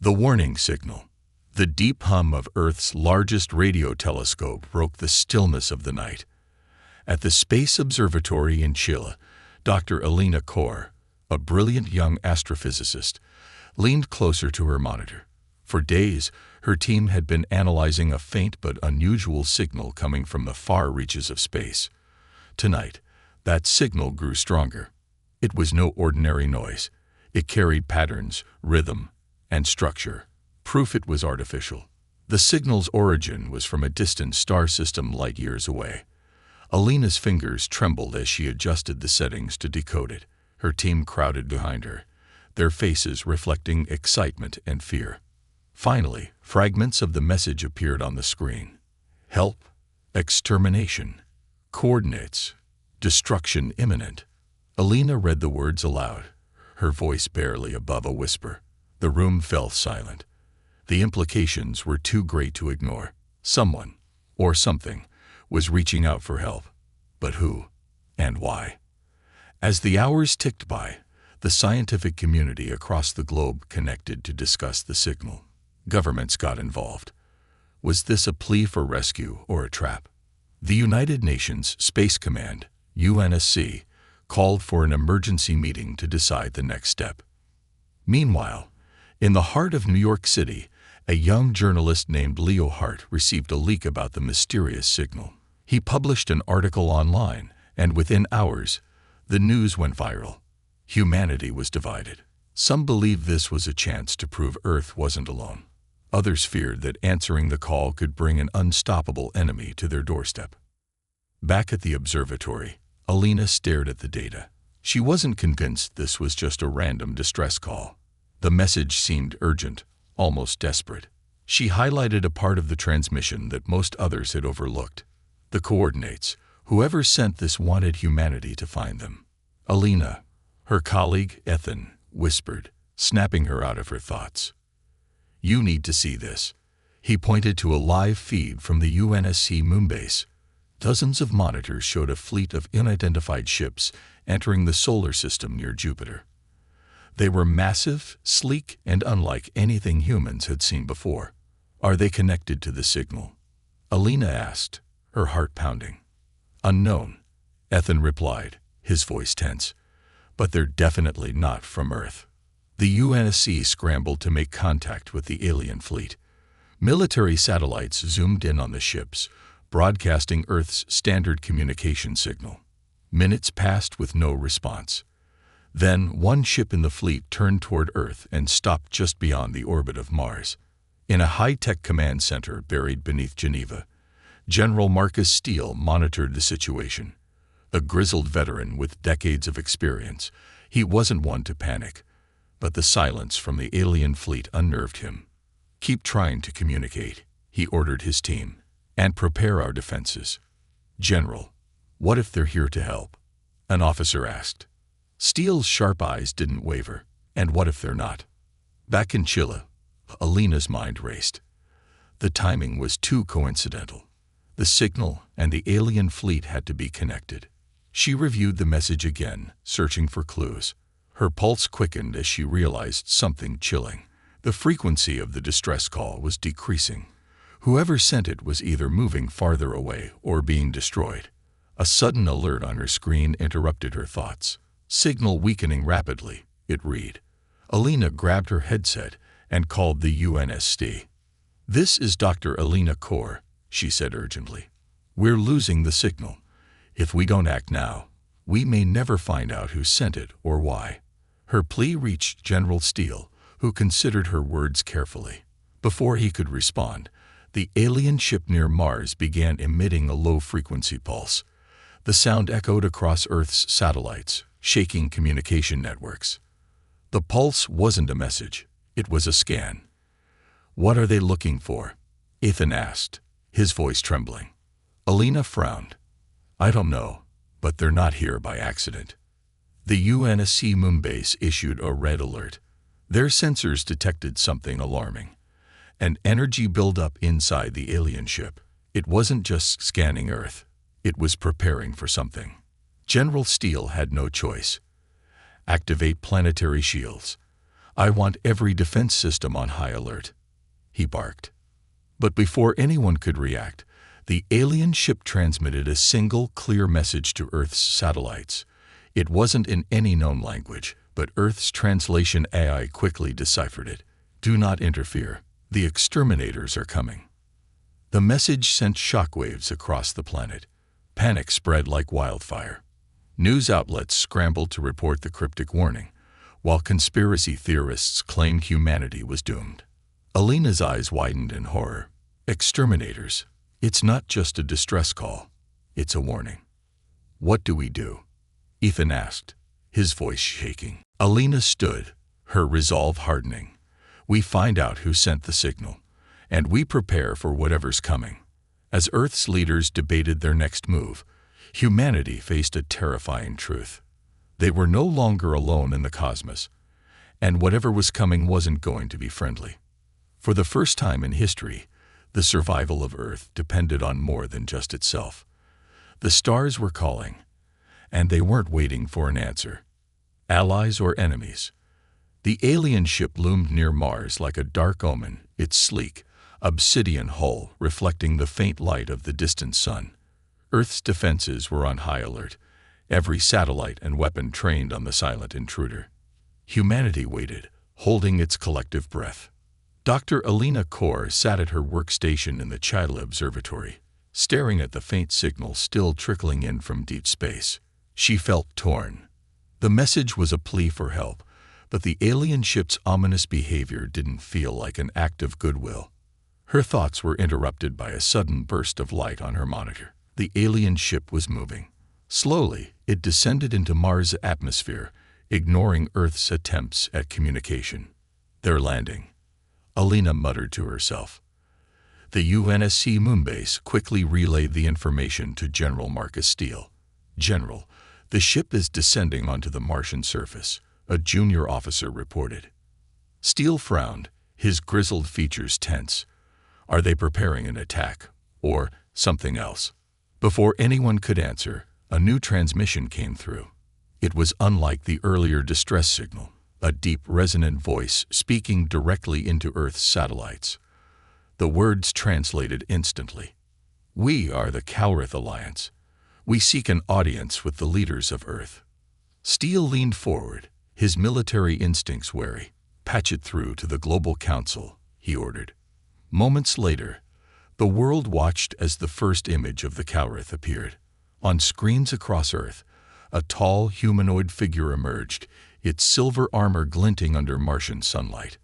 The warning signal. The deep hum of Earth's largest radio telescope broke the stillness of the night. At the Space Observatory in Chile, Dr. Alina Kor, a brilliant young astrophysicist, leaned closer to her monitor. For days, her team had been analyzing a faint but unusual signal coming from the far reaches of space. Tonight, that signal grew stronger. It was no ordinary noise. It carried patterns, rhythm, and structure, proof it was artificial. The signal's origin was from a distant star system light years away. Alina's fingers trembled as she adjusted the settings to decode it. Her team crowded behind her, their faces reflecting excitement and fear. Finally, fragments of the message appeared on the screen. Help, extermination, coordinates, destruction imminent. Alina read the words aloud, her voice barely above a whisper. The room fell silent. The implications were too great to ignore. Someone, or something, was reaching out for help. But who, and why? As the hours ticked by, the scientific community across the globe connected to discuss the signal. Governments got involved. Was this a plea for rescue or a trap? The United Nations Space Command, UNSC, called for an emergency meeting to decide the next step. Meanwhile, in the heart of New York City, a young journalist named Leo Hart received a leak about the mysterious signal. He published an article online, and within hours, the news went viral. Humanity was divided. Some believed this was a chance to prove Earth wasn't alone. Others feared that answering the call could bring an unstoppable enemy to their doorstep. Back at the observatory, Alina stared at the data. She wasn't convinced this was just a random distress call. The message seemed urgent, almost desperate. She highlighted a part of the transmission that most others had overlooked. The coordinates. Whoever sent this wanted humanity to find them. Alina, her colleague Ethan, whispered, snapping her out of her thoughts. You need to see this. He pointed to a live feed from the UNSC moonbase. Dozens of monitors showed a fleet of unidentified ships entering the solar system near Jupiter. They were massive, sleek, and unlike anything humans had seen before. Are they connected to the signal? Alina asked, her heart pounding. Unknown, Ethan replied, his voice tense. But they're definitely not from Earth. The UNSC scrambled to make contact with the alien fleet. Military satellites zoomed in on the ships, broadcasting Earth's standard communication signal. Minutes passed with no response. Then one ship in the fleet turned toward Earth and stopped just beyond the orbit of Mars. In a high-tech command center buried beneath Geneva, General Marcus Steele monitored the situation. A grizzled veteran with decades of experience, he wasn't one to panic, but the silence from the alien fleet unnerved him. Keep trying to communicate, he ordered his team, and prepare our defenses. General, what if they're here to help? An officer asked. Steele's sharp eyes didn't waver. And what if they're not? Back in Chile, Alina's mind raced. The timing was too coincidental. The signal and the alien fleet had to be connected. She reviewed the message again, searching for clues. Her pulse quickened as she realized something chilling. The frequency of the distress call was decreasing. Whoever sent it was either moving farther away or being destroyed. A sudden alert on her screen interrupted her thoughts. Signal weakening rapidly, it read. Alina grabbed her headset and called the UNSC. This is Dr. Alina Kor, she said urgently. We're losing the signal. If we don't act now, we may never find out who sent it or why. Her plea reached General Steele, who considered her words carefully. Before he could respond, the alien ship near Mars began emitting a low-frequency pulse. The sound echoed across Earth's satellites, shaking communication networks. The pulse wasn't a message, it was a scan. What are they looking for? Ethan asked, his voice trembling. Alina frowned. I don't know, but they're not here by accident. The UNSC moonbase issued a red alert. Their sensors detected something alarming. An energy buildup inside the alien ship. It wasn't just scanning Earth. It was preparing for something. General Steele had no choice. Activate planetary shields. I want every defense system on high alert, he barked. But before anyone could react, the alien ship transmitted a single, clear message to Earth's satellites. It wasn't in any known language, but Earth's translation AI quickly deciphered it. Do not interfere. The exterminators are coming. The message sent shockwaves across the planet. Panic spread like wildfire. News outlets scrambled to report the cryptic warning, while conspiracy theorists claimed humanity was doomed. Alina's eyes widened in horror. Exterminators. It's not just a distress call. It's a warning. What do we do? Ethan asked, his voice shaking. Alina stood, her resolve hardening. We find out who sent the signal, and we prepare for whatever's coming. As Earth's leaders debated their next move, humanity faced a terrifying truth. They were no longer alone in the cosmos, and whatever was coming wasn't going to be friendly. For the first time in history, the survival of Earth depended on more than just itself. The stars were calling, and they weren't waiting for an answer. Allies or enemies? The alien ship loomed near Mars like a dark omen, its sleek, obsidian hull reflecting the faint light of the distant sun. Earth's defenses were on high alert, every satellite and weapon trained on the silent intruder. Humanity waited, holding its collective breath. Dr. Alina Kaur sat at her workstation in the Chila Observatory, staring at the faint signal still trickling in from deep space. She felt torn. The message was a plea for help, but the alien ship's ominous behavior didn't feel like an act of goodwill. Her thoughts were interrupted by a sudden burst of light on her monitor. The alien ship was moving. Slowly, it descended into Mars' atmosphere, ignoring Earth's attempts at communication. They're landing, Alina muttered to herself. The UNSC Moonbase quickly relayed the information to General Marcus Steele. General, the ship is descending onto the Martian surface, a junior officer reported. Steele frowned, his grizzled features tense. Are they preparing an attack, or something else? Before anyone could answer, a new transmission came through. It was unlike the earlier distress signal, a deep, resonant voice speaking directly into Earth's satellites. The words translated instantly. We are the Cowrith Alliance. We seek an audience with the leaders of Earth. Steele leaned forward, his military instincts wary. Patch it through to the Global Council, he ordered. Moments later, the world watched as the first image of the Cowrith appeared. On screens across Earth, a tall humanoid figure emerged, its silver armor glinting under Martian sunlight.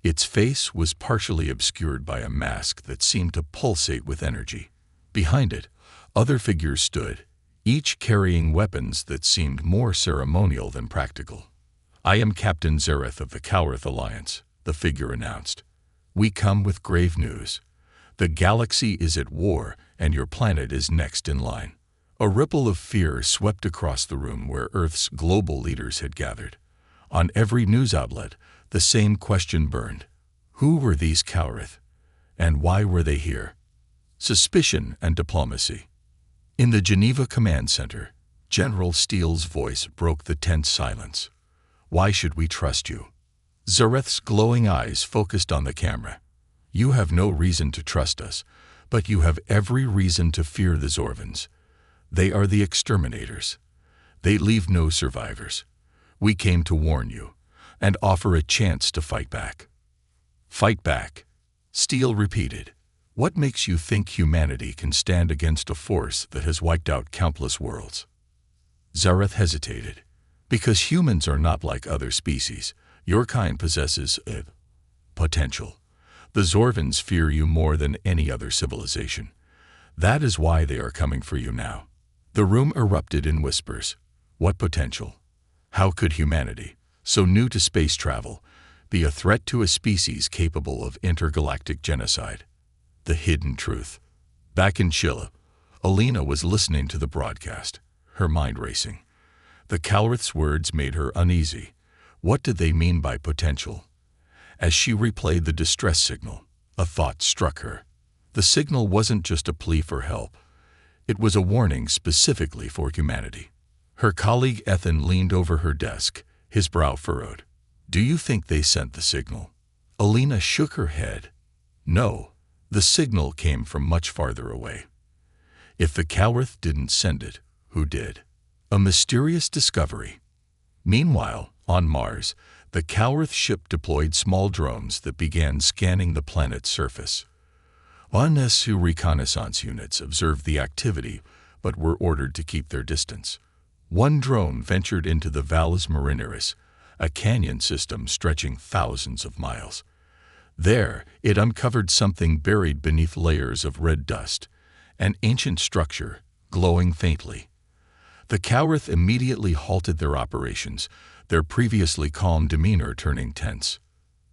Its face was partially obscured by a mask that seemed to pulsate with energy. Behind it, other figures stood, each carrying weapons that seemed more ceremonial than practical. I am Captain Zareth of the Cowrith Alliance, the figure announced. We come with grave news. The galaxy is at war, and your planet is next in line. A ripple of fear swept across the room where Earth's global leaders had gathered. On every news outlet, the same question burned. Who were these Cowrith? And why were they here? Suspicion and diplomacy. In the Geneva Command Center, General Steele's voice broke the tense silence. Why should we trust you? Zareth's glowing eyes focused on the camera. You have no reason to trust us, but you have every reason to fear the Zorvans. They are the exterminators. They leave no survivors. We came to warn you, and offer a chance to fight back. Fight back, Steele repeated. What makes you think humanity can stand against a force that has wiped out countless worlds? Zareth hesitated. Because humans are not like other species. Your kind possesses potential. The Zorvans fear you more than any other civilization. That is why they are coming for you now. The room erupted in whispers. What potential? How could humanity, so new to space travel, be a threat to a species capable of intergalactic genocide? The hidden truth. Back in Chile, Alina was listening to the broadcast, her mind racing. The Cowrith's words made her uneasy. What did they mean by potential? As she replayed the distress signal, a thought struck her. The signal wasn't just a plea for help. It was a warning specifically for humanity. Her colleague Ethan leaned over her desk, his brow furrowed. Do you think they sent the signal? Alina shook her head. No, the signal came from much farther away. If the Calrith didn't send it, who did? A mysterious discovery. Meanwhile, on Mars, the Calrith ship deployed small drones that began scanning the planet's surface. UNSU reconnaissance units observed the activity, but were ordered to keep their distance. One drone ventured into the Valles Marineris, a canyon system stretching thousands of miles. There, it uncovered something buried beneath layers of red dust, an ancient structure, glowing faintly. The Calrith immediately halted their operations, their previously calm demeanor turning tense.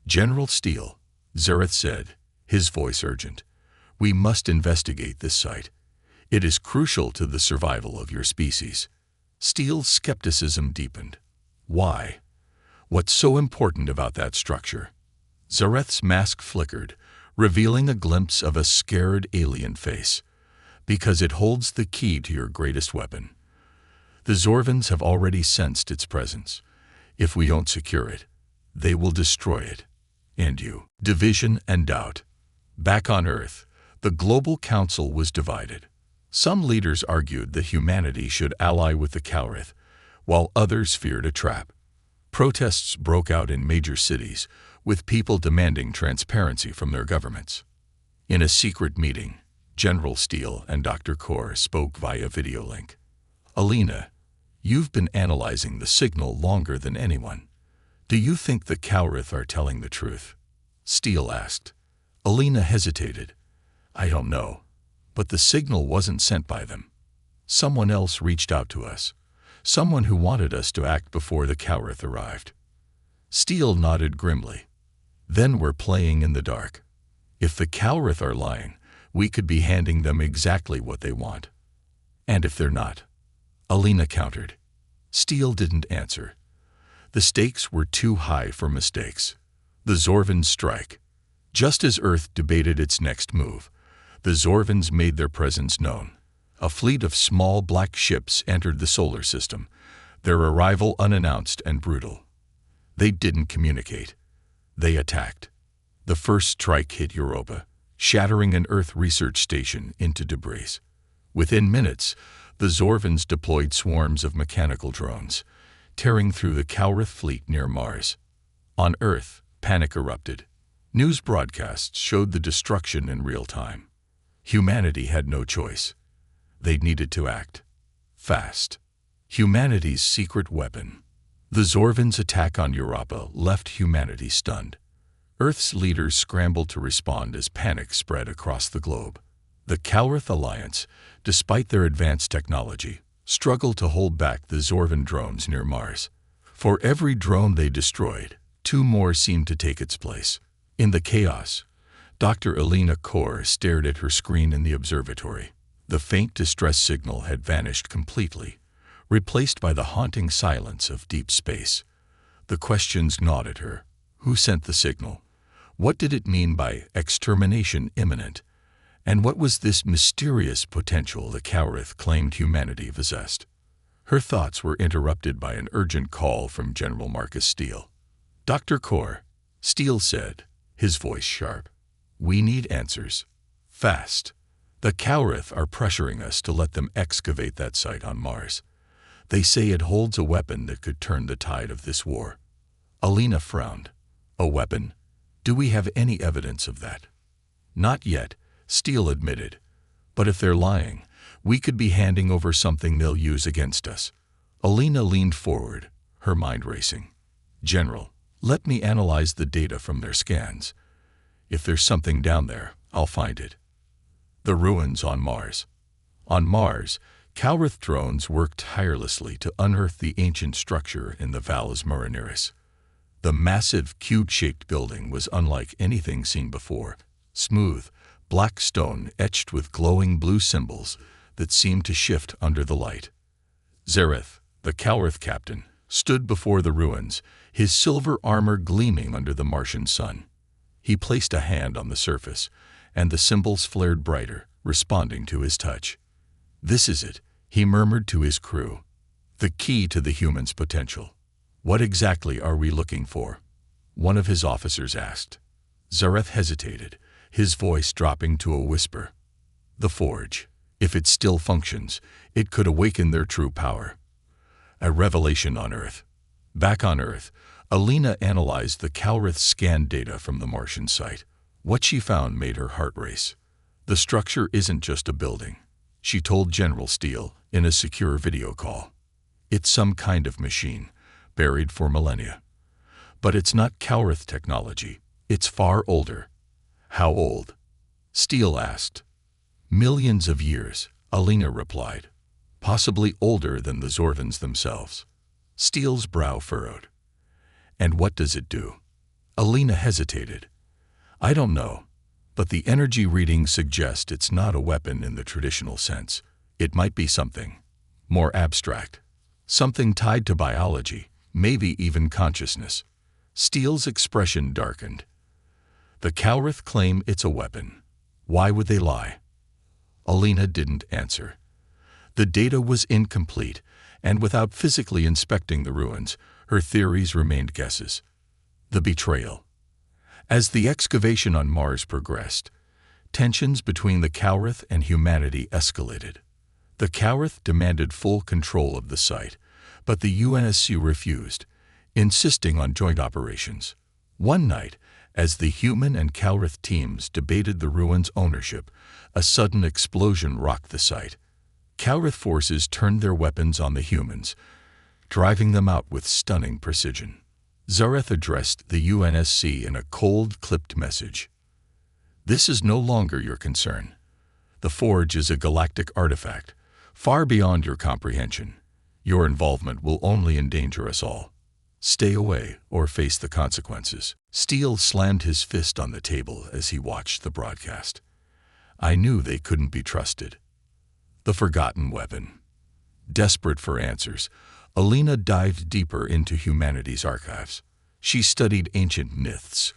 "General Steele," Zareth said, his voice urgent, "we must investigate this site. It is crucial to the survival of your species." Steele's skepticism deepened. Why? What's so important about that structure? Zareth's mask flickered, revealing a glimpse of a scared alien face. Because it holds the key to your greatest weapon. The Zorvans have already sensed its presence. If we don't secure it, they will destroy it. And you. Division and doubt. Back on Earth, the Global Council was divided. Some leaders argued that humanity should ally with the Calrith, while others feared a trap. Protests broke out in major cities, with people demanding transparency from their governments. In a secret meeting, General Steele and Dr. Kaur spoke via video link. "Alina, you've been analyzing the signal longer than anyone. Do you think the Calrith are telling the truth?" Steele asked. Alina hesitated. "I don't know, but the signal wasn't sent by them. Someone else reached out to us, someone who wanted us to act before the Calrith arrived." Steele nodded grimly. "Then we're playing in the dark. If the Calrith are lying, we could be handing them exactly what they want. And if they're not?" Alina countered. Steele didn't answer. The stakes were too high for mistakes. The Zorvans strike. Just as Earth debated its next move, the Zorvans made their presence known. A fleet of small black ships entered the solar system, their arrival unannounced and brutal. They didn't communicate. They attacked. The first strike hit Europa, shattering an Earth research station into debris. Within minutes, the Zorvans deployed swarms of mechanical drones, tearing through the Calrith fleet near Mars. On Earth, panic erupted. News broadcasts showed the destruction in real time. Humanity had no choice. They needed to act. Fast. Humanity's secret weapon. The Zorvans' attack on Europa left humanity stunned. Earth's leaders scrambled to respond as panic spread across the globe. The Calrith Alliance, despite their advanced technology, struggled to hold back the Zorvan drones near Mars. For every drone they destroyed, two more seemed to take its place. In the chaos, Dr. Alina Kaur stared at her screen in the observatory. The faint distress signal had vanished completely, replaced by the haunting silence of deep space. The questions gnawed at her. Who sent the signal? What did it mean by extermination imminent? And what was this mysterious potential the Calrith claimed humanity possessed? Her thoughts were interrupted by an urgent call from General Marcus Steele. "Dr. Kaur," Steele said, his voice sharp. "We need answers. Fast. The Calrith are pressuring us to let them excavate that site on Mars. They say it holds a weapon that could turn the tide of this war." Alina frowned. "A weapon? Do we have any evidence of that?" "Not yet," Steele admitted. "But if they're lying, we could be handing over something they'll use against us." Alina leaned forward, her mind racing. "General, let me analyze the data from their scans. If there's something down there, I'll find it." The ruins on Mars. On Mars, Calrith drones worked tirelessly to unearth the ancient structure in the Valles Marineris. The massive cube-shaped building was unlike anything seen before. Smooth, black stone etched with glowing blue symbols that seemed to shift under the light. Zareth, the Calrith captain, stood before the ruins, his silver armor gleaming under the Martian sun. He placed a hand on the surface, and the symbols flared brighter, responding to his touch. "This is it," he murmured to his crew. "The key to the human's potential. What exactly are we looking for?" one of his officers asked. Zareth hesitated, his voice dropping to a whisper. The forge, if it still functions, it could awaken their true power. A revelation on Earth. Back on Earth, Alina analyzed the Calrith scan data from the Martian site. What she found made her heart race. The structure isn't just a building, she told General Steele in a secure video call. It's some kind of machine, buried for millennia. But it's not Calrith technology. It's far older. How old? Steele asked. Millions of years, Alina replied. Possibly older than the Zorvans themselves. Steele's brow furrowed. And what does it do? Alina hesitated. I don't know, but the energy readings suggest it's not a weapon in the traditional sense. It might be something more abstract. Something tied to biology, maybe even consciousness. Steele's expression darkened. The Calrith claim it's a weapon. Why would they lie? Alina didn't answer. The data was incomplete, and without physically inspecting the ruins, her theories remained guesses. The betrayal. As the excavation on Mars progressed, tensions between the Calrith and humanity escalated. The Calrith demanded full control of the site, but the UNSC refused, insisting on joint operations. One night, as the human and Calrith teams debated the ruins' ownership, a sudden explosion rocked the site. Calrith forces turned their weapons on the humans, driving them out with stunning precision. Zareth addressed the UNSC in a cold, clipped message. This is no longer your concern. The forge is a galactic artifact, far beyond your comprehension. Your involvement will only endanger us all. Stay away or face the consequences. Steele slammed his fist on the table as he watched the broadcast. I knew they couldn't be trusted. The forgotten weapon. Desperate for answers, Alina dived deeper into humanity's archives. She studied ancient myths,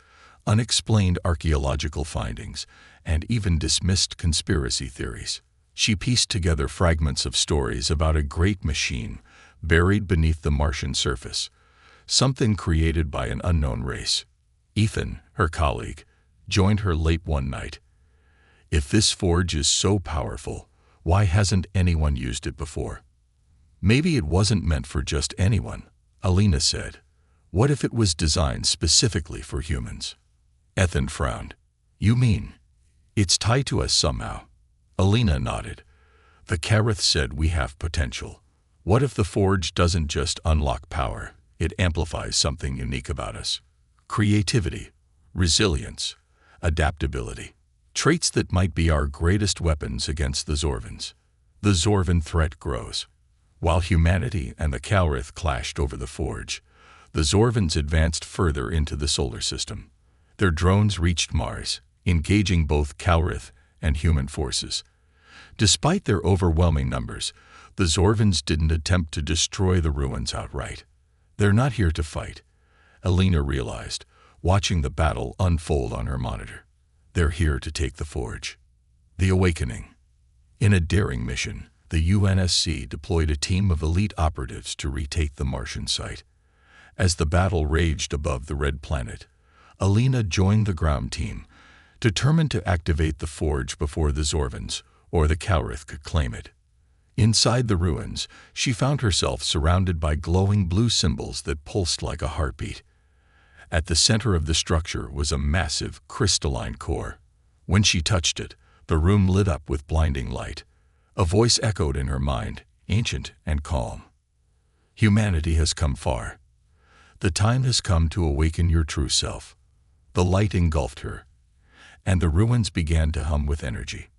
unexplained archaeological findings, and even dismissed conspiracy theories. She pieced together fragments of stories about a great machine buried beneath the Martian surface, something created by an unknown race. Ethan, her colleague, joined her late one night. If this forge is so powerful, why hasn't anyone used it before? Maybe it wasn't meant for just anyone, Alina said. What if it was designed specifically for humans? Ethan frowned. You mean it's tied to us somehow? Alina nodded. The Calrith said we have potential. What if the forge doesn't just unlock power? It amplifies something unique about us. Creativity, resilience, adaptability. Traits that might be our greatest weapons against the Zorvans. The Zorvan threat grows. While humanity and the Calrith clashed over the forge, the Zorvans advanced further into the solar system. Their drones reached Mars, engaging both Calrith and human forces. Despite their overwhelming numbers, the Zorvans didn't attempt to destroy the ruins outright. They're not here to fight, Alina realized, watching the battle unfold on her monitor. They're here to take the forge. The Awakening. In a daring mission, the UNSC deployed a team of elite operatives to retake the Martian site. As the battle raged above the Red Planet, Alina joined the ground team, determined to activate the forge before the Zorvans or the Calrith could claim it. Inside the ruins, she found herself surrounded by glowing blue symbols that pulsed like a heartbeat. At the center of the structure was a massive, crystalline core. When she touched it, the room lit up with blinding light. A voice echoed in her mind, ancient and calm. Humanity has come far. The time has come to awaken your true self. The light engulfed her, and the ruins began to hum with energy.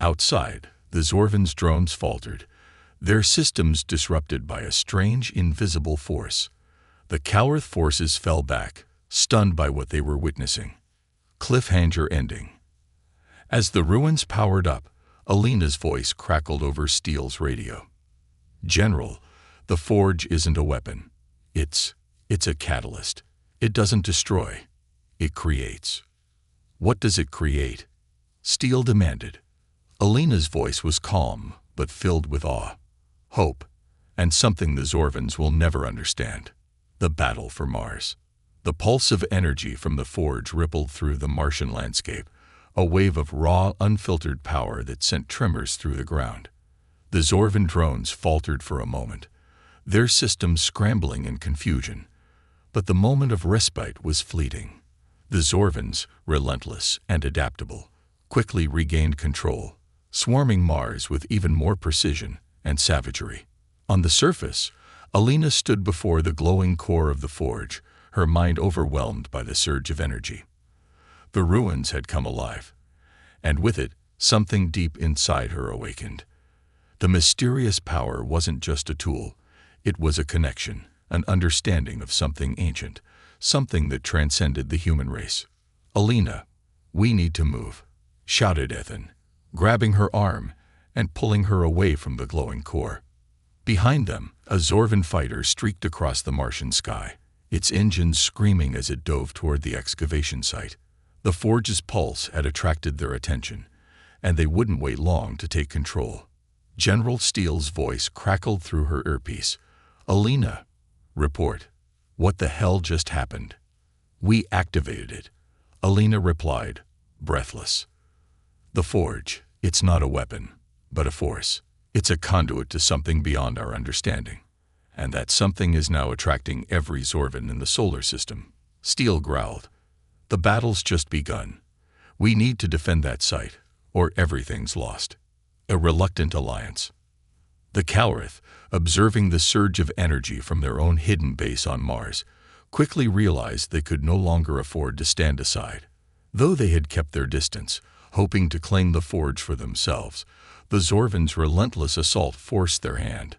Outside, the Zorvans' drones faltered, their systems disrupted by a strange, invisible force. The Calrith forces fell back, stunned by what they were witnessing. Cliffhanger ending. As the ruins powered up, Alina's voice crackled over Steele's radio. General, the forge isn't a weapon. It's a catalyst. It doesn't destroy. It creates. What does it create? Steele demanded. Alina's voice was calm, but filled with awe, hope, and something the Zorvans will never understand. The battle for Mars. The pulse of energy from the forge rippled through the Martian landscape, a wave of raw, unfiltered power that sent tremors through the ground. The Zorvan drones faltered for a moment, their systems scrambling in confusion. But the moment of respite was fleeting. The Zorvans, relentless and adaptable, quickly regained control, swarming Mars with even more precision and savagery. On the surface, Alina stood before the glowing core of the forge, her mind overwhelmed by the surge of energy. The ruins had come alive, and with it, something deep inside her awakened. The mysterious power wasn't just a tool, it was a connection, an understanding of something ancient, something that transcended the human race. "Alina, we need to move," shouted Ethan, grabbing her arm and pulling her away from the glowing core. Behind them, a Zorvan fighter streaked across the Martian sky, its engines screaming as it dove toward the excavation site. The forge's pulse had attracted their attention, and they wouldn't wait long to take control. General Steele's voice crackled through her earpiece. "Alina, report. What the hell just happened?" "We activated it," Alina replied, breathless. "The forge, it's not a weapon, but a force. It's a conduit to something beyond our understanding. And that something is now attracting every Zorvan in the solar system," Steele growled. "The battle's just begun. We need to defend that site, or everything's lost." A reluctant alliance. The Calrith, observing the surge of energy from their own hidden base on Mars, quickly realized they could no longer afford to stand aside. Though they had kept their distance, hoping to claim the forge for themselves, the Zorvans' relentless assault forced their hand.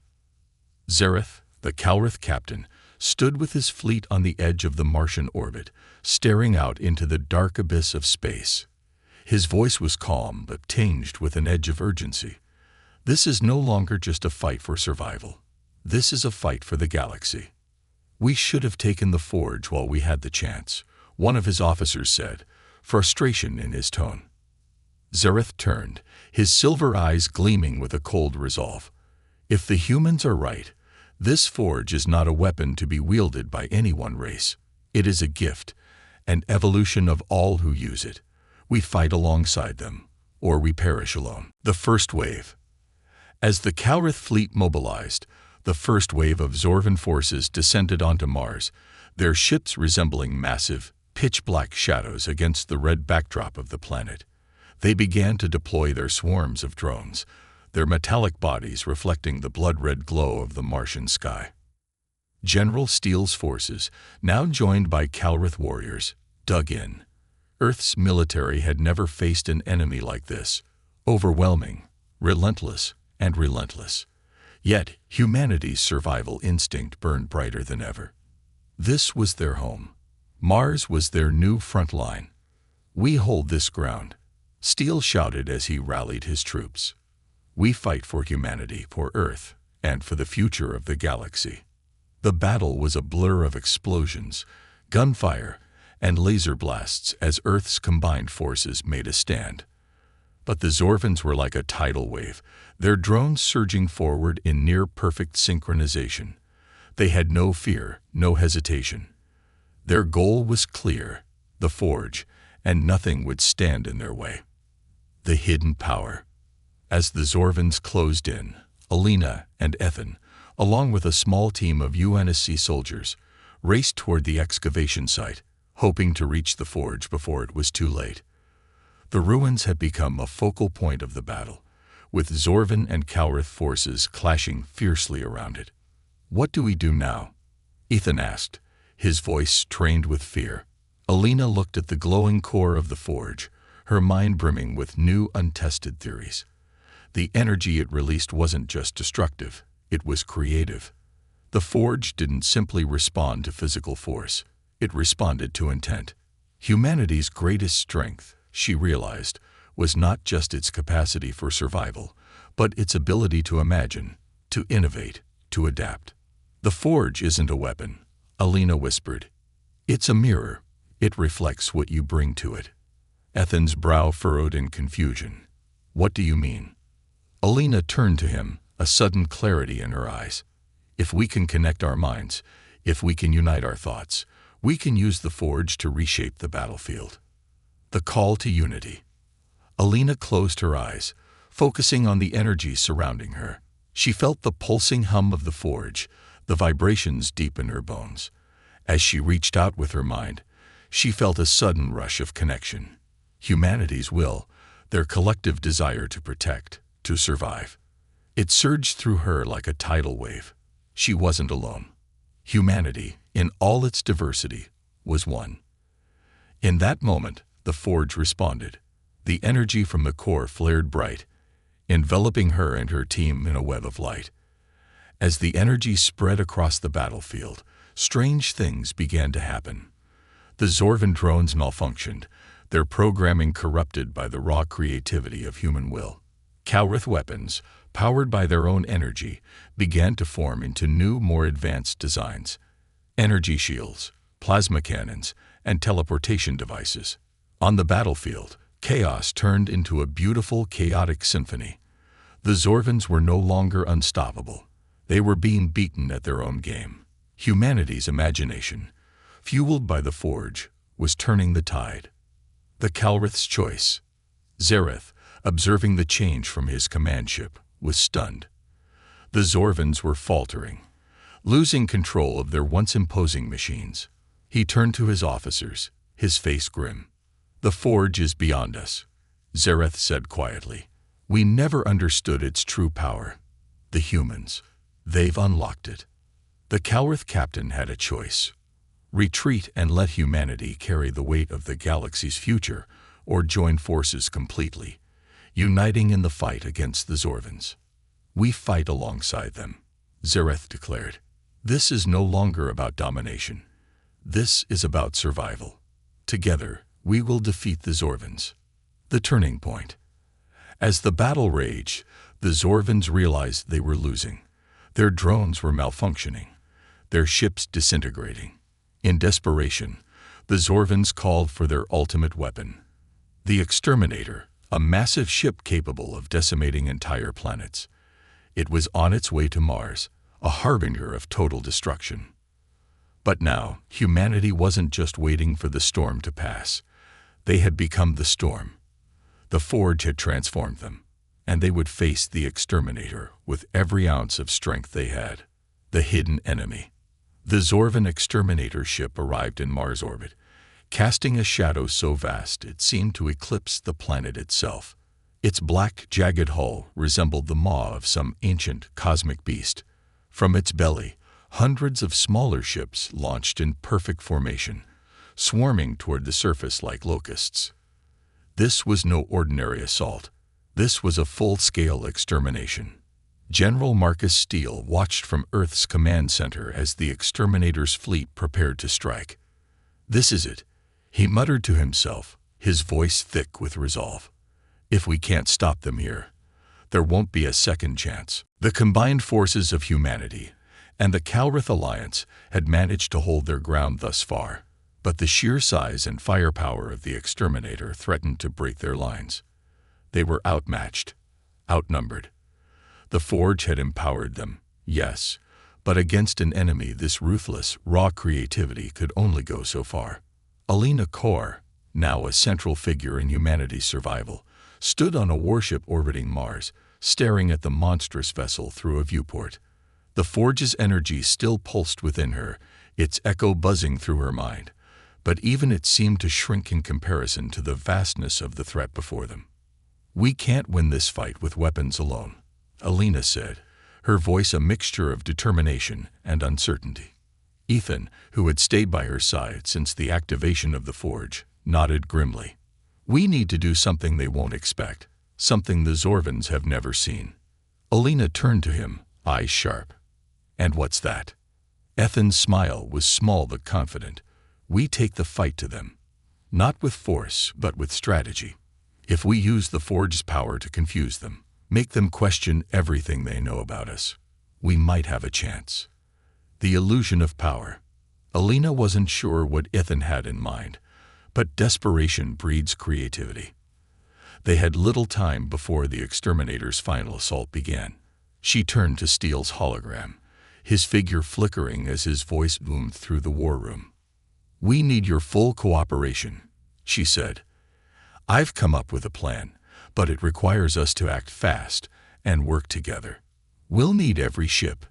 Zareth, the Calrith captain, stood with his fleet on the edge of the Martian orbit, staring out into the dark abyss of space. His voice was calm but tinged with an edge of urgency. "This is no longer just a fight for survival. This is a fight for the galaxy. We should have taken the forge while we had the chance," one of his officers said, frustration in his tone. Zareth turned, his silver eyes gleaming with a cold resolve. "If the humans are right, this forge is not a weapon to be wielded by any one race. It is a gift, an evolution of all who use it. We fight alongside them, or we perish alone." The first wave. As the Calrith fleet mobilized, the first wave of Zorvan forces descended onto Mars, their ships resembling massive, pitch-black shadows against the red backdrop of the planet. They began to deploy their swarms of drones, their metallic bodies reflecting the blood-red glow of the Martian sky. General Steele's forces, now joined by Calrith warriors, dug in. Earth's military had never faced an enemy like this, overwhelming, relentless, and relentless. Yet humanity's survival instinct burned brighter than ever. This was their home. Mars was their new front line. "We hold this ground," Steele shouted as he rallied his troops. "We fight for humanity, for Earth, and for the future of the galaxy." The battle was a blur of explosions, gunfire, and laser blasts as Earth's combined forces made a stand. But the Zorvans were like a tidal wave, their drones surging forward in near-perfect synchronization. They had no fear, no hesitation. Their goal was clear, the forge, and nothing would stand in their way. The hidden power. As the Zorvans closed in, Alina and Ethan, along with a small team of UNSC soldiers, raced toward the excavation site, hoping to reach the forge before it was too late. The ruins had become a focal point of the battle, with Zorvan and Calrith forces clashing fiercely around it. "What do we do now?" Ethan asked, his voice trained with fear. Alina looked at the glowing core of the forge, her mind brimming with new, untested theories. The energy it released wasn't just destructive, it was creative. The forge didn't simply respond to physical force, it responded to intent. Humanity's greatest strength, she realized, was not just its capacity for survival, but its ability to imagine, to innovate, to adapt. "The forge isn't a weapon," Alina whispered. "It's a mirror. It reflects what you bring to it." Ethan's brow furrowed in confusion. "What do you mean?" Alina turned to him, a sudden clarity in her eyes. "If we can connect our minds, if we can unite our thoughts, We can use the forge to reshape the battlefield. The call to unity. Alina closed her eyes, focusing on the energy surrounding her. She felt the pulsing hum of the forge, the vibrations deep in her bones. As she reached out with her mind, she felt a sudden rush of connection. Humanity's will, their collective desire to protect, to survive. It surged through her like a tidal wave. She wasn't alone. Humanity, in all its diversity, was one. In that moment, the forge responded. The energy from the core flared bright, enveloping her and her team in a web of light. As the energy spread across the battlefield, strange things began to happen. The Zorvan drones malfunctioned, their programming corrupted by the raw creativity of human will. Kalrith weapons, powered by their own energy, began to form into new, more advanced designs. Energy shields, plasma cannons, and teleportation devices. On the battlefield, chaos turned into a beautiful, chaotic symphony. The Zorvans were no longer unstoppable. They were being beaten at their own game. Humanity's imagination, fueled by the forge, was turning the tide. The Kalrith's choice. Zareth, observing the change from his command ship, was stunned. The Zorvans were faltering, losing control of their once imposing machines. He turned to his officers, his face grim. "The forge is beyond us," Zareth said quietly. "We never understood its true power. The humans, they've unlocked it." The Kalrith captain had a choice. Retreat and let humanity carry the weight of the galaxy's future, or join forces completely, uniting in the fight against the Zorvans. "We fight alongside them," Zareth declared. "This is no longer about domination. This is about survival. Together, we will defeat the Zorvans." The turning point. As the battle raged, the Zorvans realized they were losing. Their drones were malfunctioning, their ships disintegrating. In desperation, the Zorvans called for their ultimate weapon. The Exterminator, a massive ship capable of decimating entire planets. It was on its way to Mars, a harbinger of total destruction. But now, humanity wasn't just waiting for the storm to pass. They had become the storm. The forge had transformed them, and they would face the Exterminator with every ounce of strength they had. The hidden enemy. The Zorvan Exterminator ship arrived in Mars orbit, casting a shadow so vast it seemed to eclipse the planet itself. Its black, jagged hull resembled the maw of some ancient cosmic beast. From its belly, hundreds of smaller ships launched in perfect formation, swarming toward the surface like locusts. This was no ordinary assault. This was a full-scale extermination. General Marcus Steele watched from Earth's command center as the Exterminator's fleet prepared to strike. "This is it," he muttered to himself, his voice thick with resolve. "If we can't stop them here, there won't be a second chance." The combined forces of humanity and the Kalrith Alliance had managed to hold their ground thus far, but the sheer size and firepower of the Exterminator threatened to break their lines. They were outmatched, outnumbered. The forge had empowered them, yes, but against an enemy this ruthless, raw creativity could only go so far. Alina Kor, now a central figure in humanity's survival, stood on a warship orbiting Mars, staring at the monstrous vessel through a viewport. The forge's energy still pulsed within her, its echo buzzing through her mind, but even it seemed to shrink in comparison to the vastness of the threat before them. "We can't win this fight with weapons alone," Alina said, her voice a mixture of determination and uncertainty. Ethan, who had stayed by her side since the activation of the forge, nodded grimly. "We need to do something they won't expect, something the Zorvans have never seen." Alina turned to him, eyes sharp. "And what's that?" Ethan's smile was small but confident. "We take the fight to them. Not with force, but with strategy. If we use the forge's power to confuse them, make them question everything they know about us, we might have a chance." The illusion of power. Alina wasn't sure what Ethan had in mind, but desperation breeds creativity. They had little time before the Exterminator's final assault began. She turned to Steele's hologram, his figure flickering as his voice boomed through the war room. "We need your full cooperation," she said. "I've come up with a plan, but it requires us to act fast and work together. We'll need every ship,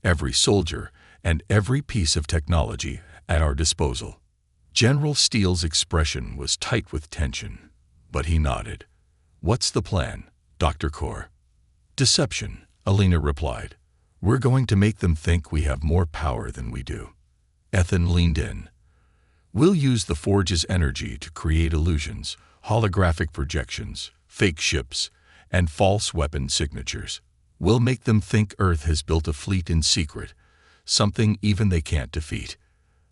every soldier, and every piece of technology at our disposal." General Steele's expression was tight with tension, but he nodded. "What's the plan, Dr. Core?" "Deception," Alina replied. "We're going to make them think we have more power than we do." Ethan leaned in. "We'll use the Forge's energy to create illusions, holographic projections, fake ships, and false weapon signatures. We'll make them think Earth has built a fleet in secret, something even they can't defeat."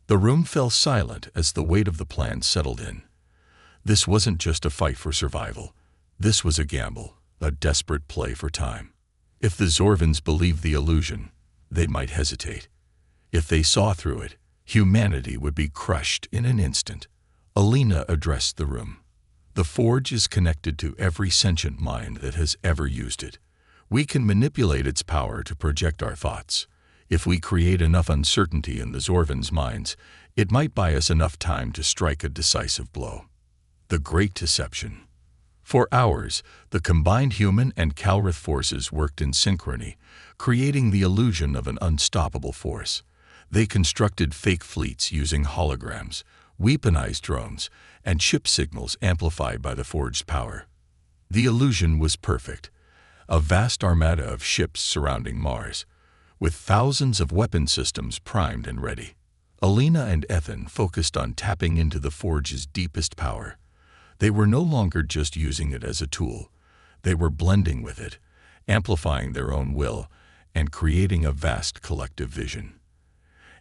The room fell silent as the weight of the plan settled in. This wasn't just a fight for survival. This was a gamble, a desperate play for time. If the Zorvans believed the illusion, they might hesitate. If they saw through it, humanity would be crushed in an instant. Alina addressed the room. "The Forge is connected to every sentient mind that has ever used it. We can manipulate its power to project our thoughts. If we create enough uncertainty in the Zorvans' minds, it might buy us enough time to strike a decisive blow." The Great Deception. For hours, the combined human and Calrith forces worked in synchrony, creating the illusion of an unstoppable force. They constructed fake fleets using holograms, weaponized drones, and ship signals amplified by the Forged power. The illusion was perfect. A vast armada of ships surrounding Mars, with thousands of weapon systems primed and ready. Alina and Ethan focused on tapping into the Forge's deepest power. They were no longer just using it as a tool. They were blending with it, amplifying their own will, and creating a vast collective vision.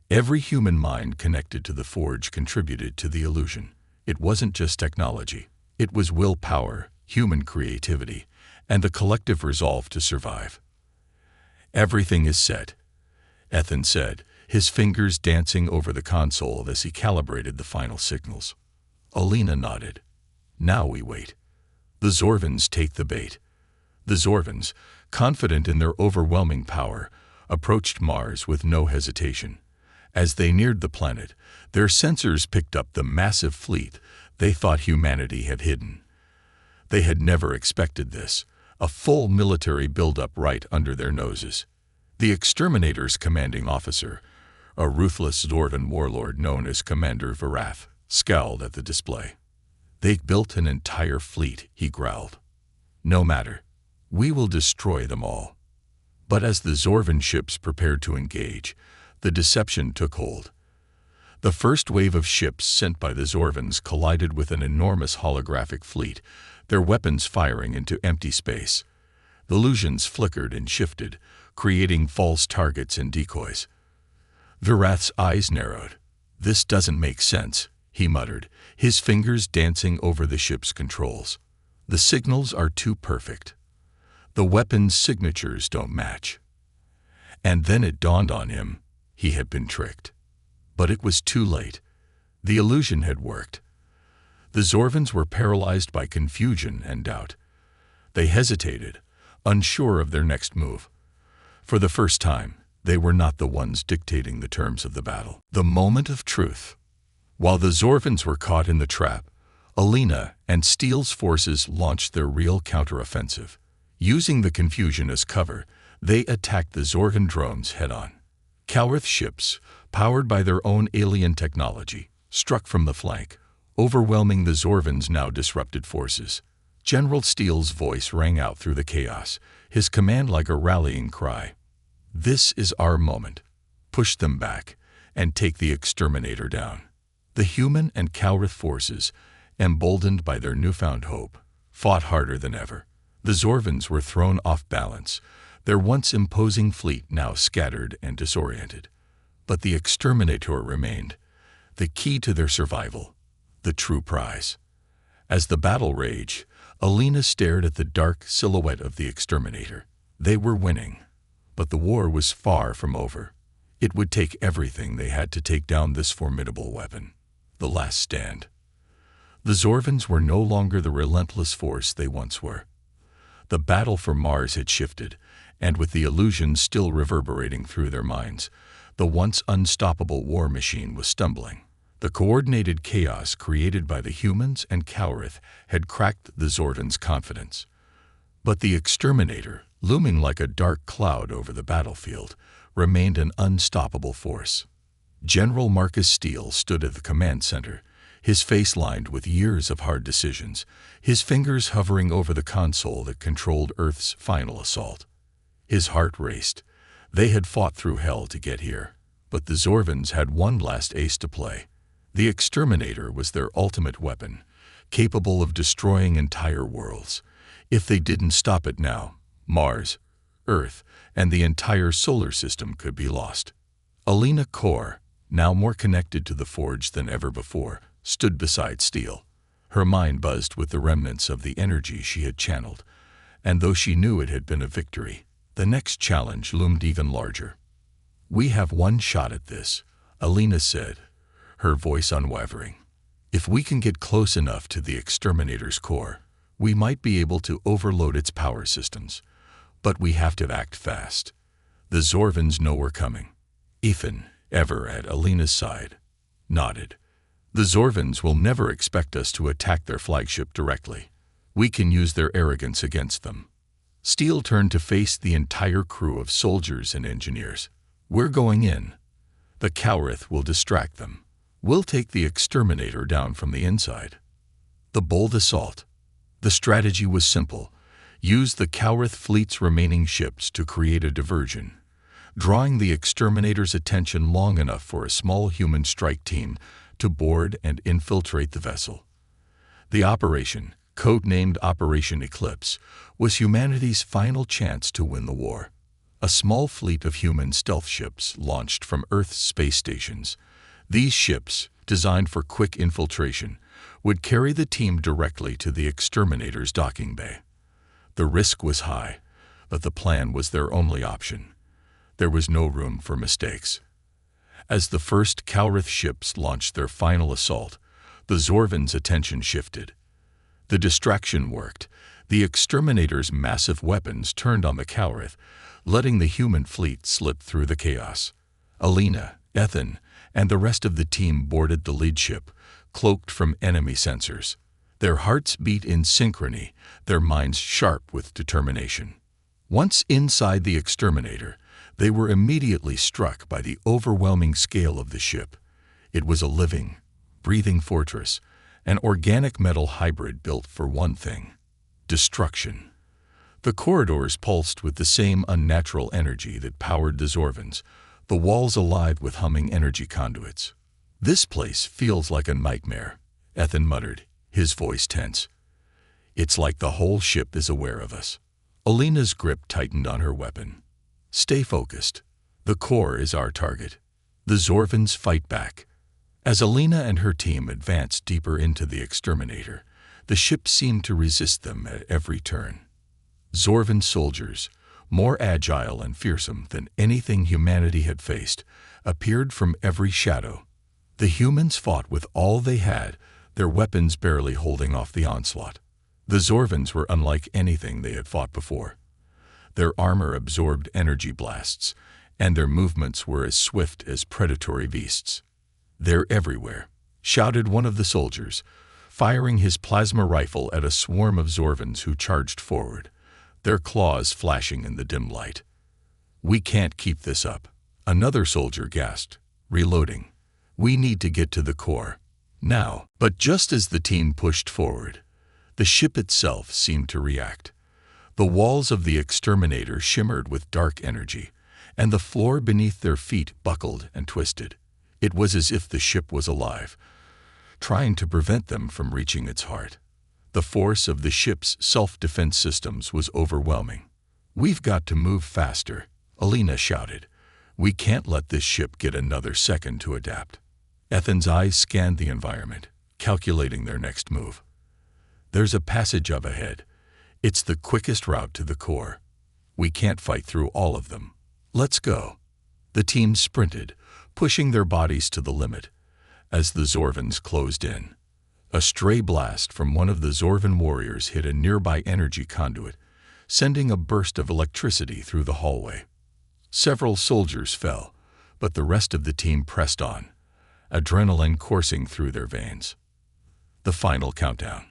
Every human mind connected to the Forge contributed to the illusion. It wasn't just technology. It was willpower, human creativity, and the collective resolve to survive. "Everything is set," Ethan said, his fingers dancing over the console as he calibrated the final signals. Alina nodded. "Now we wait. The Zorvans take the bait." The Zorvans, confident in their overwhelming power, approached Mars with no hesitation. As they neared the planet, their sensors picked up the massive fleet they thought humanity had hidden. They had never expected this, a full military buildup right under their noses. The Exterminator's commanding officer, a ruthless Zorvan warlord known as Commander Varath, scowled at the display. "They built an entire fleet," he growled. "No matter. We will destroy them all." But as the Zorvan ships prepared to engage, the deception took hold. The first wave of ships sent by the Zorvans collided with an enormous holographic fleet, their weapons firing into empty space. The illusions flickered and shifted, creating false targets and decoys. Varath's eyes narrowed. "This doesn't make sense," he muttered, his fingers dancing over the ship's controls. "The signals are too perfect. The weapons' signatures don't match." And then it dawned on him, he had been tricked. But it was too late. The illusion had worked. The Zorvans were paralyzed by confusion and doubt. They hesitated, unsure of their next move. For the first time, they were not the ones dictating the terms of the battle. The moment of truth. While the Zorvans were caught in the trap, Alina and Steele's forces launched their real counteroffensive. Using the confusion as cover, they attacked the Zorvan drones head-on. Calrith ships, powered by their own alien technology, struck from the flank, overwhelming the Zorvans' now disrupted forces. General Steele's voice rang out through the chaos, his command like a rallying cry. "This is our moment. Push them back and take the Exterminator down." The human and Calrith forces, emboldened by their newfound hope, fought harder than ever. The Zorvans were thrown off balance, their once imposing fleet now scattered and disoriented. But the Exterminator remained, the key to their survival, the true prize. As the battle raged, Alina stared at the dark silhouette of the Exterminator. They were winning, but the war was far from over. It would take everything they had to take down this formidable weapon. The last stand. The Zorvans were no longer the relentless force they once were. The battle for Mars had shifted, and with the illusion still reverberating through their minds, the once unstoppable war machine was stumbling. The coordinated chaos created by the humans and Cowrith had cracked the Zorvans' confidence. But the exterminator, looming like a dark cloud over the battlefield, remained an unstoppable force. General Marcus Steele stood at the command center, his face lined with years of hard decisions, his fingers hovering over the console that controlled Earth's final assault. His heart raced. They had fought through hell to get here, but the Zorvans had one last ace to play. The exterminator was their ultimate weapon, capable of destroying entire worlds. If they didn't stop it now, Mars, Earth, and the entire solar system could be lost. Alina Kor, now more connected to the Forge than ever before, stood beside Steele. Her mind buzzed with the remnants of the energy she had channeled, and though she knew it had been a victory, the next challenge loomed even larger. "We have one shot at this," Alina said, her voice unwavering. "If we can get close enough to the exterminator's core, we might be able to overload its power systems. But we have to act fast. The Zorvans know we're coming." Ethan, ever at Alina's side, nodded. "The Zorvans will never expect us to attack their flagship directly. We can use their arrogance against them." Steele turned to face the entire crew of soldiers and engineers. "We're going in. The Cowrith will distract them. We'll take the exterminator down from the inside." The bold assault. The strategy was simple. Use the Cowrith fleet's remaining ships to create a diversion, drawing the exterminator's attention long enough for a small human strike team to board and infiltrate the vessel. The operation, codenamed Operation Eclipse, was humanity's final chance to win the war. A small fleet of human stealth ships launched from Earth's space stations. These ships, designed for quick infiltration, would carry the team directly to the exterminator's docking bay. The risk was high, but the plan was their only option. There was no room for mistakes. As the first Cowrith ships launched their final assault, the Zorvans' attention shifted. The distraction worked. The exterminator's massive weapons turned on the Cowrith, letting the human fleet slip through the chaos. Alina, Ethan, and the rest of the team boarded the lead ship, cloaked from enemy sensors. Their hearts beat in synchrony, their minds sharp with determination. Once inside the exterminator, they were immediately struck by the overwhelming scale of the ship. It was a living, breathing fortress, an organic metal hybrid built for one thing: destruction. The corridors pulsed with the same unnatural energy that powered the Zorvans, the walls alive with humming energy conduits. "This place feels like a nightmare," Ethan muttered, his voice tense. "It's like the whole ship is aware of us." Alina's grip tightened on her weapon. "Stay focused. The core is our target. The Zorvans fight back." As Alina and her team advanced deeper into the exterminator, the ship seemed to resist them at every turn. Zorvan soldiers, more agile and fearsome than anything humanity had faced, appeared from every shadow. The humans fought with all they had, their weapons barely holding off the onslaught. The Zorvans were unlike anything they had fought before. Their armor absorbed energy blasts, and their movements were as swift as predatory beasts. "They're everywhere," shouted one of the soldiers, firing his plasma rifle at a swarm of Zorvans who charged forward, their claws flashing in the dim light. "We can't keep this up," another soldier gasped, reloading. "We need to get to the core now." But just as the team pushed forward, the ship itself seemed to react. The walls of the exterminator shimmered with dark energy, and the floor beneath their feet buckled and twisted. It was as if the ship was alive, trying to prevent them from reaching its heart. The force of the ship's self-defense systems was overwhelming. "We've got to move faster," Alina shouted. "We can't let this ship get another second to adapt." Ethan's eyes scanned the environment, calculating their next move. "There's a passage up ahead. It's the quickest route to the core. We can't fight through all of them. Let's go." The team sprinted, pushing their bodies to the limit. As the Zorvans closed in, a stray blast from one of the Zorvan warriors hit a nearby energy conduit, sending a burst of electricity through the hallway. Several soldiers fell, but the rest of the team pressed on. adrenaline coursing through their veins. The final countdown.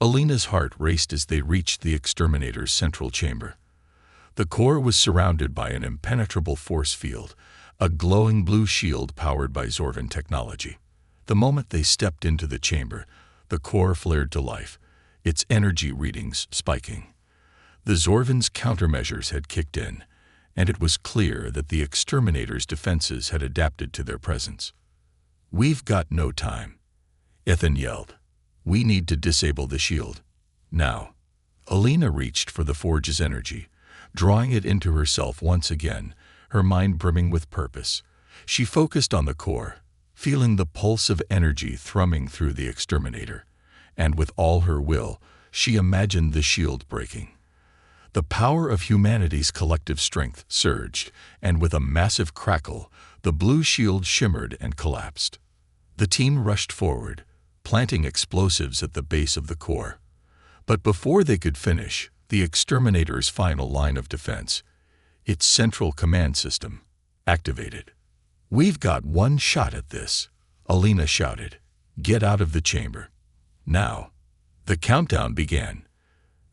Alina's heart raced as they reached the exterminator's central chamber. The core was surrounded by an impenetrable force field, a glowing blue shield powered by Zorvan technology. The moment they stepped into the chamber, the core flared to life, its energy readings spiking. The Zorvan's countermeasures had kicked in, and it was clear that the exterminator's defenses had adapted to their presence. "We've got no time," Ethan yelled. "We need to disable the shield. Now." Alina reached for the forge's energy, drawing it into herself once again, her mind brimming with purpose. She focused on the core, feeling the pulse of energy thrumming through the exterminator, and with all her will, she imagined the shield breaking. The power of humanity's collective strength surged, and with a massive crackle, the blue shield shimmered and collapsed. The team rushed forward, planting explosives at the base of the core. But before they could finish, the exterminator's final line of defense, its central command system, activated. "We've got one shot at this," Alina shouted. "Get out of the chamber. Now." The countdown began.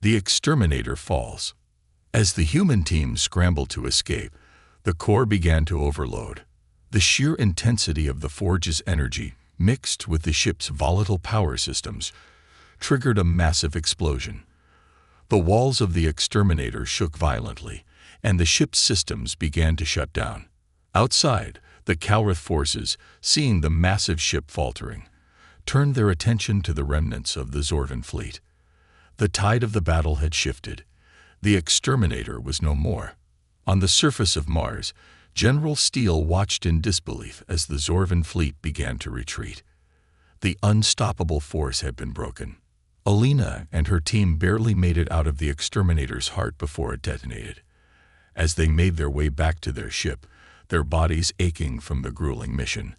The exterminator falls. As the human team scrambled to escape, the core began to overload. The sheer intensity of the forge's energy, mixed with the ship's volatile power systems, triggered a massive explosion. The walls of the exterminator shook violently, and the ship's systems began to shut down. Outside, the Kalrith forces, seeing the massive ship faltering, turned their attention to the remnants of the Zorvan fleet. The tide of the battle had shifted. The exterminator was no more. On the surface of Mars, General Steele watched in disbelief as the Zorvan fleet began to retreat. The unstoppable force had been broken. Alina and her team barely made it out of the exterminator's heart before it detonated. As they made their way back to their ship, their bodies aching from the grueling mission,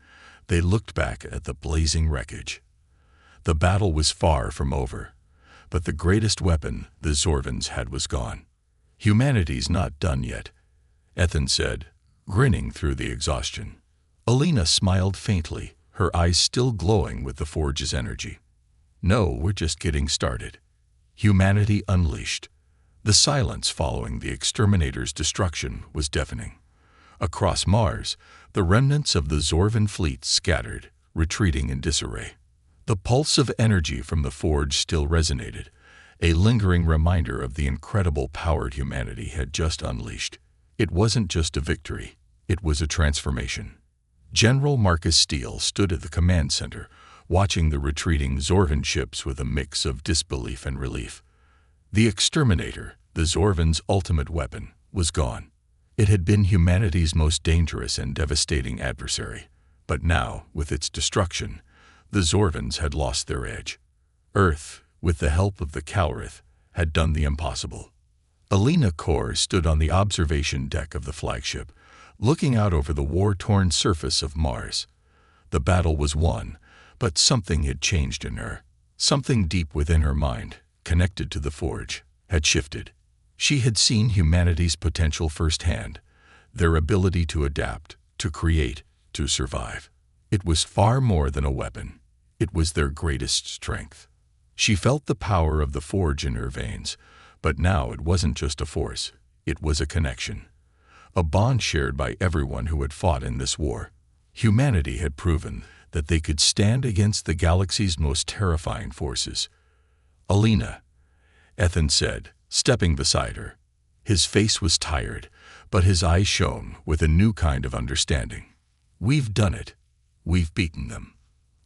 they looked back at the blazing wreckage. The battle was far from over, but the greatest weapon the Zorvans had was gone. "Humanity's not done yet," Ethan said, grinning through the exhaustion. Alina smiled faintly, her eyes still glowing with the forge's energy. "No, we're just getting started." Humanity unleashed. The silence following the exterminator's destruction was deafening. Across Mars, the remnants of the Zorvan fleet scattered, retreating in disarray. The pulse of energy from the forge still resonated, a lingering reminder of the incredible power humanity had just unleashed. It wasn't just a victory, it was a transformation. General Marcus Steele stood at the command center, watching the retreating Zorvan ships with a mix of disbelief and relief. The exterminator, the Zorvan's ultimate weapon, was gone. It had been humanity's most dangerous and devastating adversary, but now, with its destruction, the Zorvans had lost their edge. Earth, with the help of the Kalrith, had done the impossible. Alina Kor stood on the observation deck of the flagship, looking out over the war-torn surface of Mars. The battle was won, but something had changed in her. Something deep within her mind, connected to the forge, had shifted. She had seen humanity's potential firsthand, their ability to adapt, to create, to survive. It was far more than a weapon. It was their greatest strength. She felt the power of the forge in her veins, but now it wasn't just a force, it was a connection. A bond shared by everyone who had fought in this war. Humanity had proven that they could stand against the galaxy's most terrifying forces. "Alina," Ethan said, stepping beside her. His face was tired, but his eyes shone with a new kind of understanding. "We've done it. We've beaten them."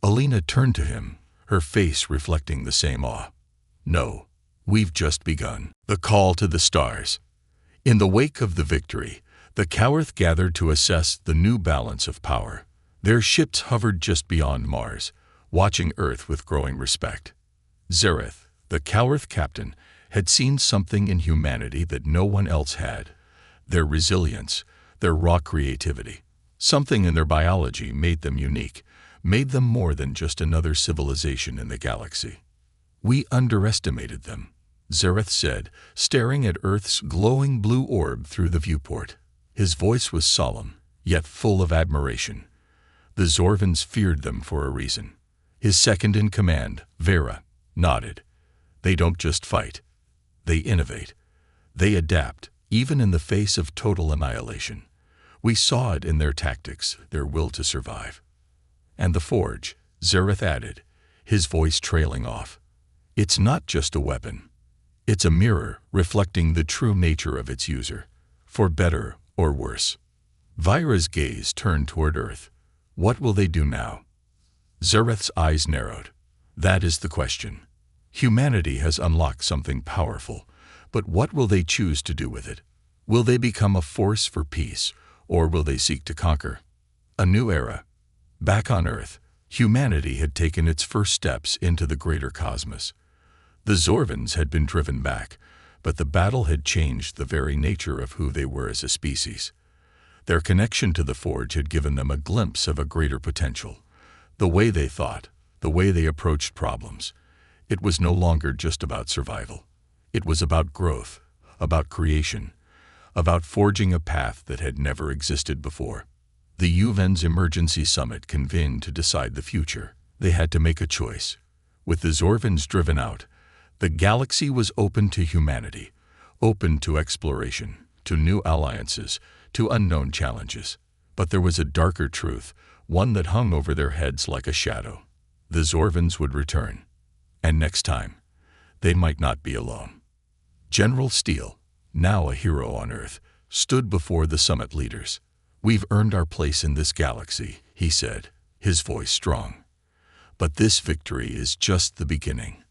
Alina turned to him, her face reflecting the same awe. "No, we've just begun." The call to the stars. In the wake of the victory, the Kalrith gathered to assess the new balance of power. Their ships hovered just beyond Mars, watching Earth with growing respect. Zareth, the Kalrith captain, had seen something in humanity that no one else had. Their resilience, their raw creativity. Something in their biology made them unique, made them more than just another civilization in the galaxy. "We underestimated them," Zareth said, staring at Earth's glowing blue orb through the viewport. His voice was solemn, yet full of admiration. The Zorvans feared them for a reason. His second-in-command, Vera, nodded. They don't just fight. They innovate. They adapt, even in the face of total annihilation. We saw it in their tactics, their will to survive. And the Forge, Zareth added, his voice trailing off. It's not just a weapon. It's a mirror reflecting the true nature of its user, for better or worse. Vira's gaze turned toward Earth. What will they do now? Zareth's eyes narrowed. That is the question. Humanity has unlocked something powerful, but what will they choose to do with it? Will they become a force for peace, or will they seek to conquer? A new era. Back on Earth, humanity had taken its first steps into the greater cosmos. The Zorvans had been driven back, but the battle had changed the very nature of who they were as a species. Their connection to the Forge had given them a glimpse of a greater potential. The way they thought, the way they approached problems. It was no longer just about survival. It was about growth, about creation, about forging a path that had never existed before. The UVEN's emergency summit convened to decide the future. They had to make a choice. With the Zorvans driven out, the galaxy was open to humanity, open to exploration, to new alliances, to unknown challenges. But there was a darker truth, one that hung over their heads like a shadow. The Zorvans would return. And next time, they might not be alone. General Steele, now a hero on Earth, stood before the summit leaders. "We've earned our place in this galaxy," he said, his voice strong. "But this victory is just the beginning.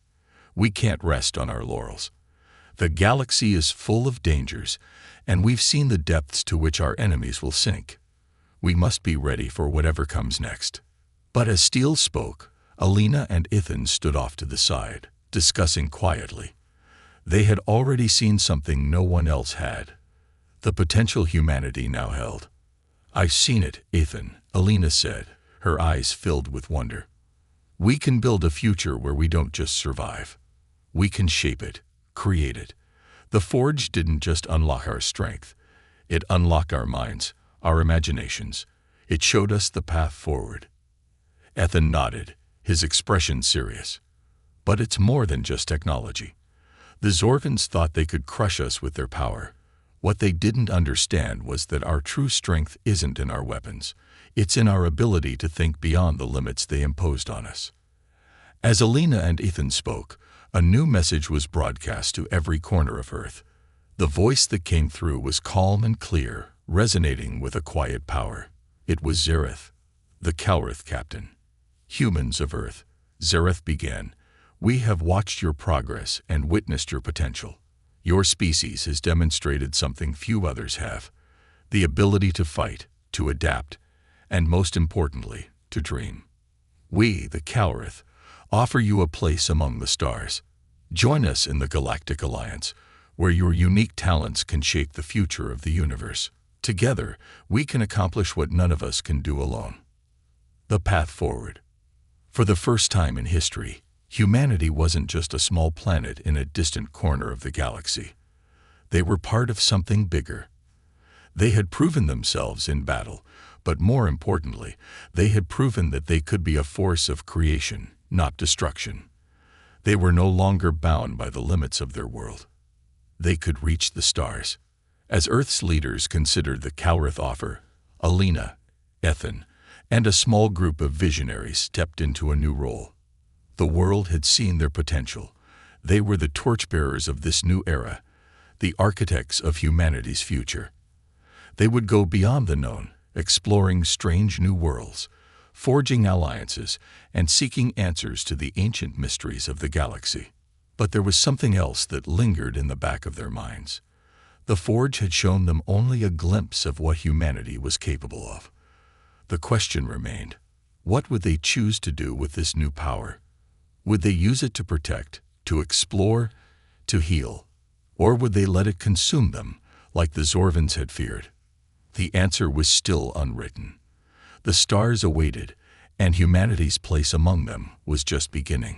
We can't rest on our laurels. The galaxy is full of dangers, and we've seen the depths to which our enemies will sink. We must be ready for whatever comes next." But as Steele spoke, Alina and Ithan stood off to the side, discussing quietly. They had already seen something no one else had. The potential humanity now held. "I've seen it, Ithan," Alina said, her eyes filled with wonder. "We can build a future where we don't just survive. We can shape it, create it. The Forge didn't just unlock our strength. It unlocked our minds, our imaginations. It showed us the path forward." Ethan nodded, his expression serious. "But it's more than just technology. The Zorvans thought they could crush us with their power. What they didn't understand was that our true strength isn't in our weapons. It's in our ability to think beyond the limits they imposed on us." As Alina and Ethan spoke, a new message was broadcast to every corner of Earth. The voice that came through was calm and clear, resonating with a quiet power. It was Zareth, the Calrith captain. "Humans of Earth," Zareth began, "we have watched your progress and witnessed your potential. Your species has demonstrated something few others have, the ability to fight, to adapt, and most importantly, to dream. We, the Calrith, offer you a place among the stars. Join us in the Galactic Alliance, where your unique talents can shape the future of the universe. Together, we can accomplish what none of us can do alone." The path forward. For the first time in history, humanity wasn't just a small planet in a distant corner of the galaxy. They were part of something bigger. They had proven themselves in battle, but more importantly, they had proven that they could be a force of creation, not destruction. They were no longer bound by the limits of their world. They could reach the stars. As Earth's leaders considered the Calrith offer, Alina, Ethan, and a small group of visionaries stepped into a new role. The world had seen their potential. They were the torchbearers of this new era, the architects of humanity's future. They would go beyond the known, exploring strange new worlds, forging alliances, and seeking answers to the ancient mysteries of the galaxy. But there was something else that lingered in the back of their minds. The Forge had shown them only a glimpse of what humanity was capable of. The question remained, what would they choose to do with this new power? Would they use it to protect, to explore, to heal? Or would they let it consume them, like the Zorvans had feared? The answer was still unwritten. The stars awaited, and humanity's place among them was just beginning.